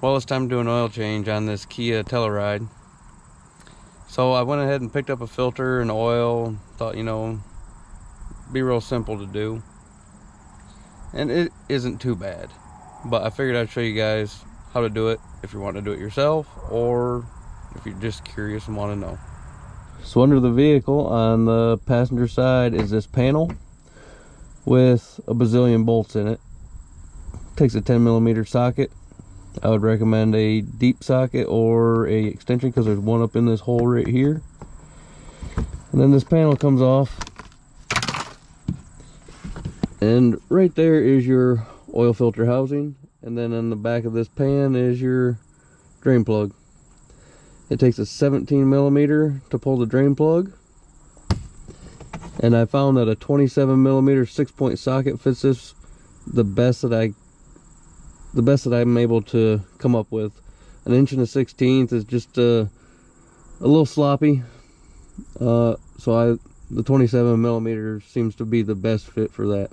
Well, it's time to do an oil change on this Kia Telluride. So I went ahead and picked up a filter and oil. Thought, be real simple to do. And it isn't too bad. But I figured I'd show you guys how to do it if you want to do it yourself, or if you're just curious and want to know. So under the vehicle on the passenger side is this panel with a bazillion bolts in it. Takes a 10mm socket. I would recommend a deep socket or a extension because there's one up in this hole right here. And then this panel comes off, and right there is your oil filter housing, and then on the back of this pan is your drain plug. It takes a 17mm to pull the drain plug, and I found that a 27mm 6-point socket fits this the best that I'm able to come up with. 1 1/16 is just a little sloppy, so the 27mm seems to be the best fit for that.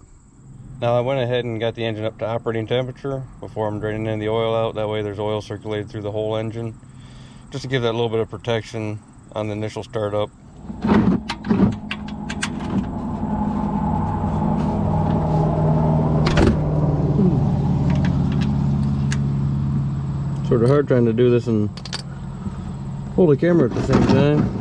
Now I went ahead and got the engine up to operating temperature before I'm draining in the oil out. That way there's oil circulated through the whole engine, just to give that little bit of protection on the initial startup. Sort of hard trying to do this and hold the camera at the same time.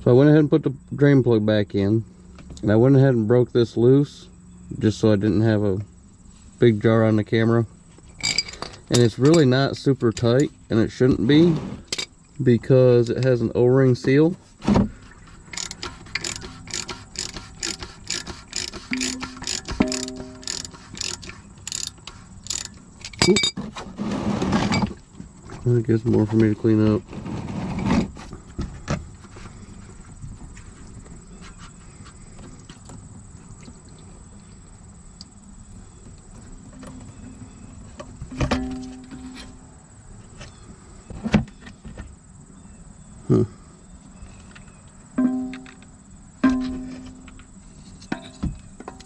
So I went ahead and put the drain plug back in, and I went ahead and broke this loose just so I didn't have a big jar on the camera. And it's really not super tight, and it shouldn't be, because it has an O-ring seal. Oop. I guess more for me to clean up.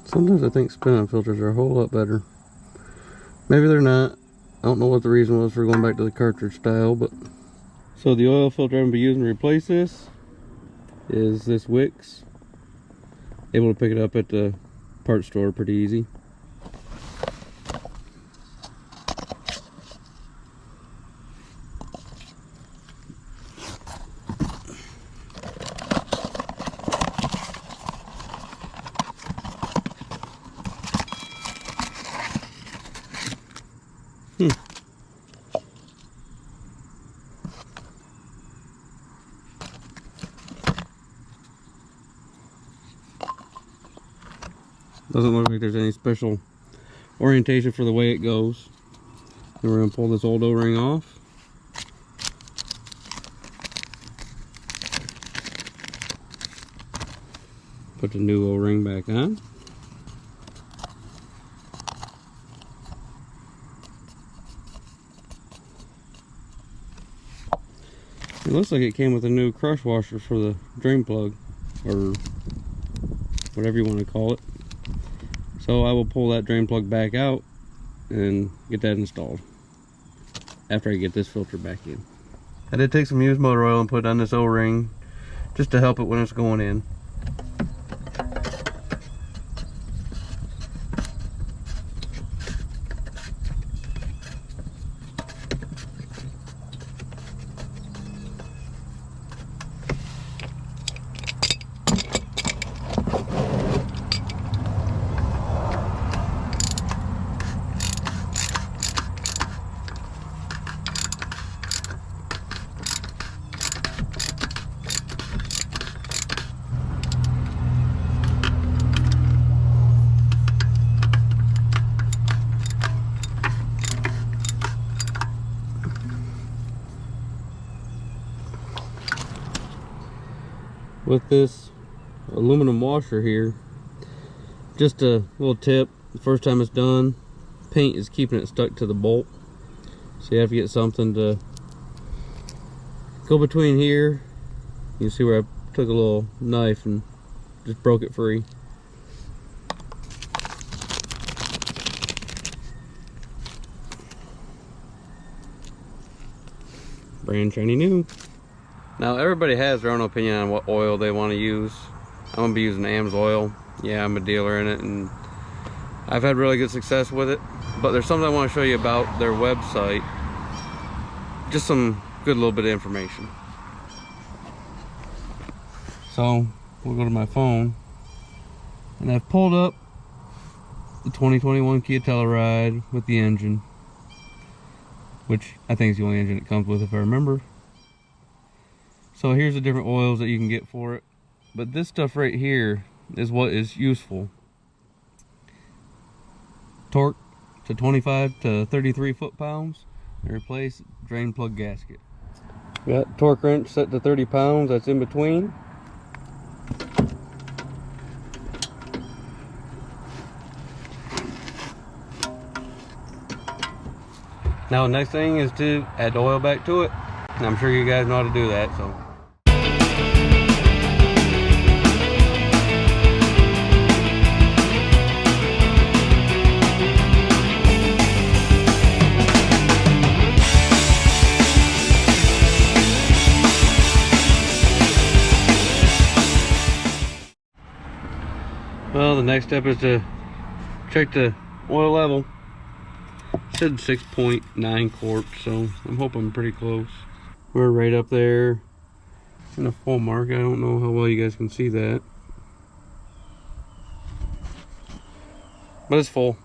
Sometimes I think spin-on filters are a whole lot better. Maybe they're not. I don't know what the reason was for going back to the cartridge style, but... So the oil filter I'm going to be using to replace this is this Wicks. Able to pick it up at the parts store pretty easy. Doesn't look like there's any special orientation for the way it goes. And we're going to pull this old O-ring off. Put the new O-ring back on. It looks like it came with a new crush washer for the drain plug, or whatever you want to call it. So I will pull that drain plug back out and get that installed after I get this filter back in. I did take some used motor oil and put it on this O-ring just to help it when it's going in. with this aluminum washer here. Just a little tip, the first time it's done, paint is keeping it stuck to the bolt, so you have to get something to go between here. You see where I took a little knife and just broke it free. Brand shiny new. Now everybody has their own opinion on what oil they want to use. I'm gonna be using Amsoil. Yeah, I'm a dealer in it and I've had really good success with it. But there's something I want to show you about their website. Just some good little bit of information. So we'll go to my phone and I've pulled up the 2021 Kia Telluride with the engine, which I think is the only engine it comes with if I remember. So here's the different oils that you can get for it. But this stuff right here is what is useful. Torque to 25 to 33 foot-pounds and replace drain plug gasket. Got torque wrench set to 30 pounds, that's in between. Now the next thing is to add the oil back to it. And I'm sure you guys know how to do that, so. Well, the next step is to check the oil level. It said 6.9 quarts, so I'm hoping I'm pretty close. We're right up there in a full mark. I don't know how well you guys can see that, but it's full.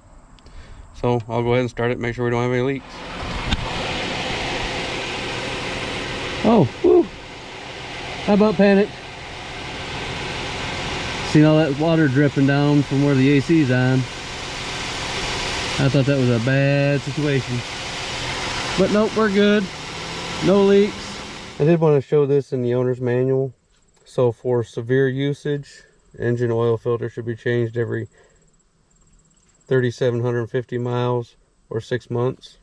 So I'll go ahead and start it, make sure we don't have any leaks. Oh, whoo! How about panic? Seen all that water dripping down from where the AC's on. I thought that was a bad situation. But nope, we're good. No leaks. I did want to show this in the owner's manual. So for severe usage, engine oil filter should be changed every 3,750 miles or 6 months.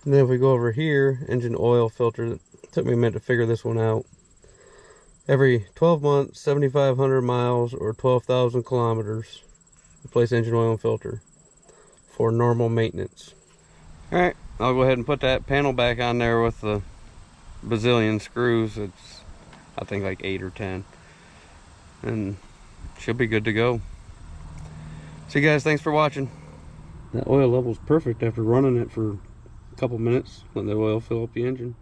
And then if we go over here, engine oil filter, it took me a minute to figure this one out. Every 12 months, 7,500 miles or 12,000 kilometers, replace engine oil and filter for normal maintenance. Alright, I'll go ahead and put that panel back on there with the bazillion screws. It's, I think, like 8 or 10. And should be good to go. So you guys, thanks for watching. That oil level's perfect after running it for a couple minutes, letting the oil fill up the engine.